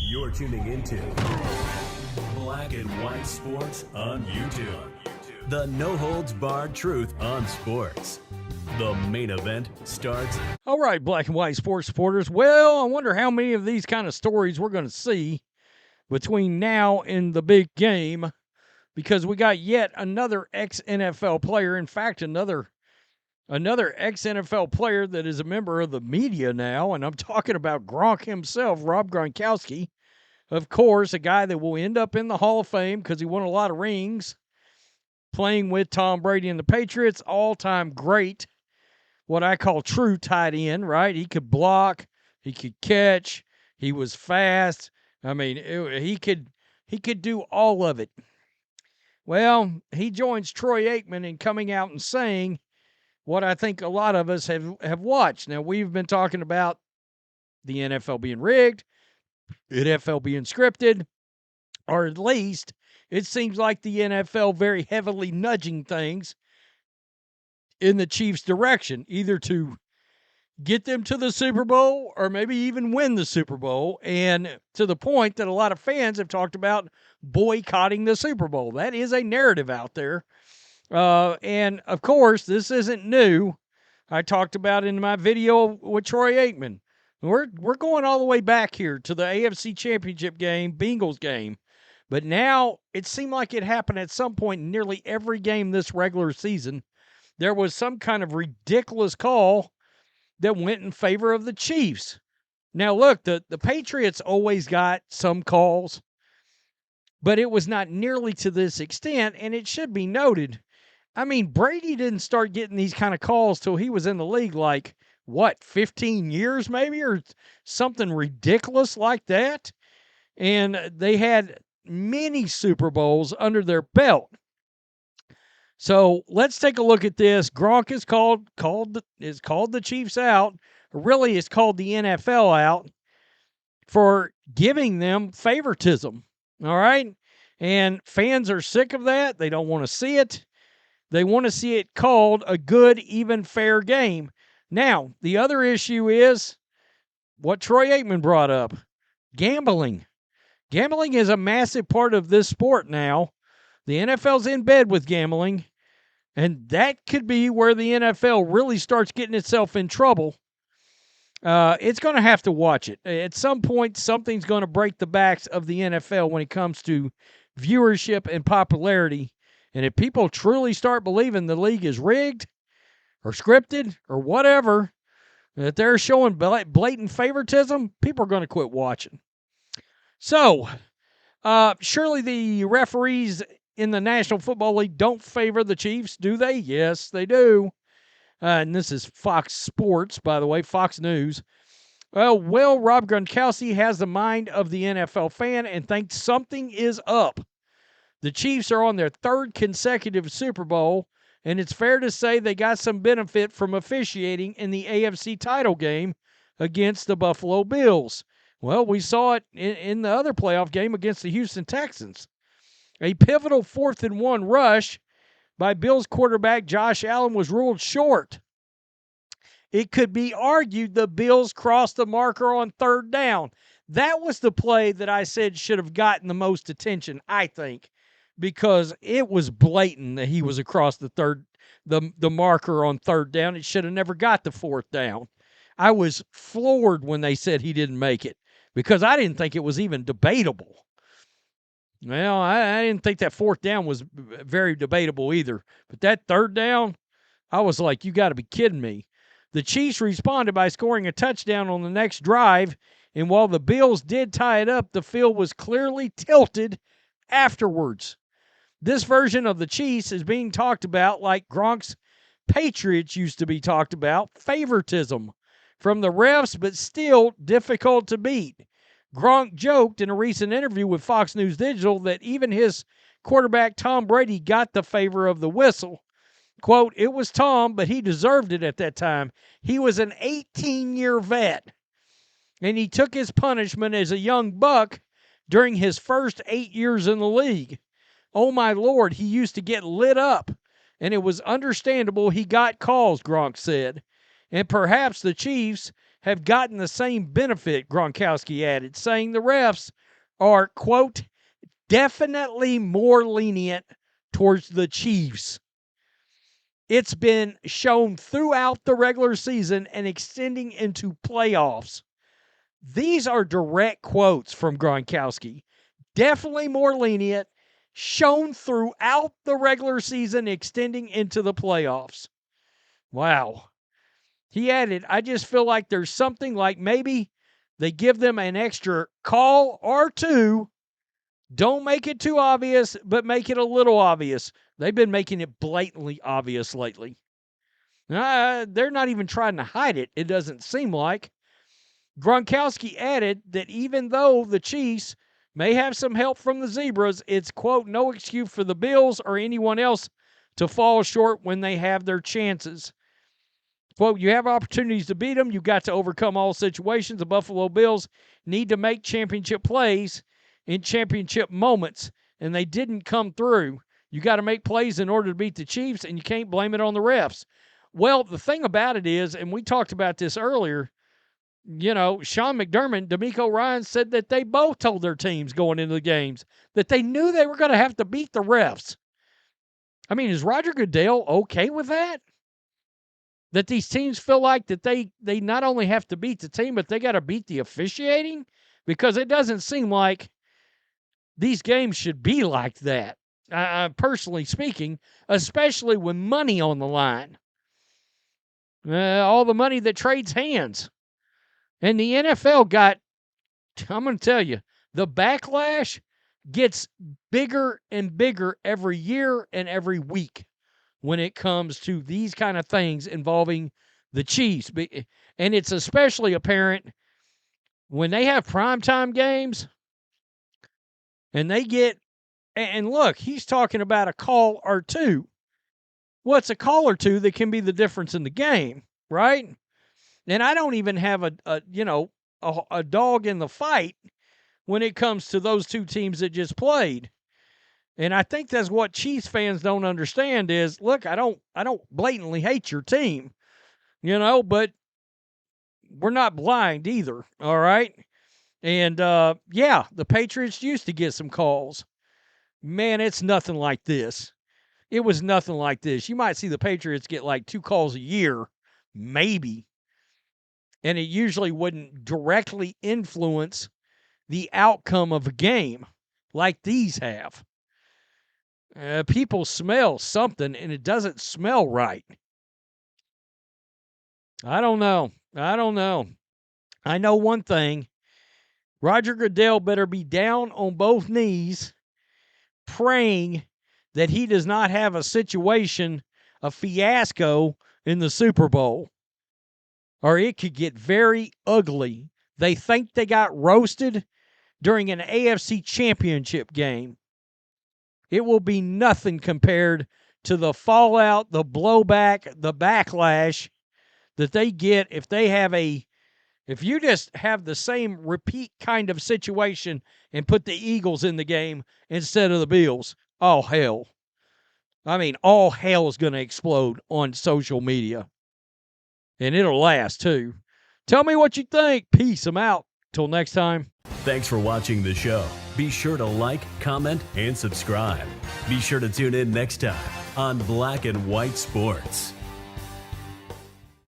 You're tuning into Black and White Sports on YouTube. The no-holds-barred truth on sports. The main event starts. All right, Black and White Sports supporters. Well, I wonder how many of these kind of stories we're going to see between now and the big game, because we got yet another ex-NFL player. In fact, another ex-NFL player that is a member of the media now, and I'm talking about Gronk himself, Rob Gronkowski. Of course, a guy that will end up in the Hall of Fame because he won a lot of rings playing with Tom Brady and the Patriots. All-time great, what I call true tight end, right? He could block, he could catch, he was fast. I mean, he could do all of it. Well, he joins Troy Aikman in coming out and saying what I think a lot of us have watched. Now, we've been talking about the NFL being rigged, the NFL being scripted, or at least it seems like the NFL very heavily nudging things in the Chiefs' direction, either to get them to the Super Bowl or maybe even win the Super Bowl, and to the point that a lot of fans have talked about boycotting the Super Bowl. That is a narrative out there. And, of course, this isn't new. I talked about in my video with Troy Aikman. We're going all the way back here to the AFC Championship game, Bengals game. But now it seemed like it happened at some point in nearly every game this regular season. There was some kind of ridiculous call that went in favor of the Chiefs. Now, look, the Patriots always got some calls, but it was not nearly to this extent, and it should be noted. I mean, Brady didn't start getting these kind of calls till he was in the league, like, 15 years maybe, or something ridiculous like that? And they had many Super Bowls under their belt. So let's take a look at this. Gronk is called the Chiefs out. Really, it's called the NFL out for giving them favoritism. All right? And fans are sick of that. They don't want to see it. They want to see it called a good, even, fair game. Now, the other issue is what Troy Aikman brought up, gambling. Gambling is a massive part of this sport now. The NFL's in bed with gambling, and that could be where the NFL really starts getting itself in trouble. It's going to have to watch it. At some point, something's going to break the backs of the NFL when it comes to viewership and popularity. And if people truly start believing the league is rigged or scripted or whatever, that they're showing blatant favoritism, people are going to quit watching. So, surely the referees in the National Football League don't favor the Chiefs, do they? Yes, they do. And this is Fox Sports, by the way, Fox News. Well, Rob Gronkowski has the mind of the NFL fan and thinks something is up. The Chiefs are on their third consecutive Super Bowl, and it's fair to say they got some benefit from officiating in the AFC title game against the Buffalo Bills. Well, we saw it in the other playoff game against the Houston Texans. A pivotal 4th-and-1 rush by Bills quarterback Josh Allen was ruled short. It could be argued the Bills crossed the marker on 3rd down. That was the play that I said should have gotten the most attention, I think, because it was blatant that he was across the marker on 3rd down. It should have never got the 4th down. I was floored when they said he didn't make it because I didn't think it was even debatable. Well, I didn't think that 4th down was very debatable either. But that 3rd down, I was like, you got to be kidding me. The Chiefs responded by scoring a touchdown on the next drive, and while the Bills did tie it up, the field was clearly tilted afterwards. This version of the Chiefs is being talked about like Gronk's Patriots used to be talked about, favoritism from the refs, but still difficult to beat. Gronk joked in a recent interview with Fox News Digital that even his quarterback Tom Brady got the favor of the whistle. Quote, it was Tom, but he deserved it at that time. He was an 18-year vet, and he took his punishment as a young buck during his first 8 years in the league. Oh, my Lord, he used to get lit up, and it was understandable he got calls, Gronk said. And perhaps the Chiefs have gotten the same benefit, Gronkowski added, saying the refs are, quote, definitely more lenient towards the Chiefs. It's been shown throughout the regular season and extending into playoffs. These are direct quotes from Gronkowski. Definitely more lenient, shown throughout the regular season, extending into the playoffs. Wow. He added, I just feel like there's something like maybe they give them an extra call or two. Don't make it too obvious, but make it a little obvious. They've been making it blatantly obvious lately. They're not even trying to hide it, it doesn't seem like. Gronkowski added that even though the Chiefs may have some help from the Zebras, it's, quote, no excuse for the Bills or anyone else to fall short when they have their chances. Quote, you have opportunities to beat them. You got to overcome all situations. The Buffalo Bills need to make championship plays in championship moments, and they didn't come through. You got to make plays in order to beat the Chiefs, and you can't blame it on the refs. Well, the thing about it is, and we talked about this earlier, Sean McDermott, D'Amico Ryans said that they both told their teams going into the games that they knew they were going to have to beat the refs. I mean, is Roger Goodell okay with that? That these teams feel like that they not only have to beat the team, but they got to beat the officiating? Because it doesn't seem like these games should be like that, personally speaking, especially with money on the line. All the money that trades hands. And the NFL got, I'm going to tell you, the backlash gets bigger and bigger every year and every week when it comes to these kind of things involving the Chiefs. And it's especially apparent when they have primetime games and they get, and look, he's talking about a call or two. What's a call or two that can be the difference in the game, right? And I don't even have a dog in the fight when it comes to those two teams that just played. And I think that's what Chiefs fans don't understand is, look, I don't blatantly hate your team, but we're not blind either, all right? And, the Patriots used to get some calls. Man, it's nothing like this. It was nothing like this. You might see the Patriots get like 2 calls a year, maybe. And it usually wouldn't directly influence the outcome of a game like these have. People smell something, and it doesn't smell right. I don't know. I know one thing. Roger Goodell better be down on both knees praying that he does not have a situation, a fiasco in the Super Bowl, or it could get very ugly. They think they got roasted during an AFC championship game. It will be nothing compared to the fallout, the blowback, the backlash that they get if you just have the same repeat kind of situation and put the Eagles in the game instead of the Bills. Oh, hell. I mean, all hell is going to explode on social media. And it'll last, too. Tell me what you think. Peace. I'm out. Till next time. Thanks for watching the show. Be sure to like, comment, and subscribe. Be sure to tune in next time on Black and White Sports.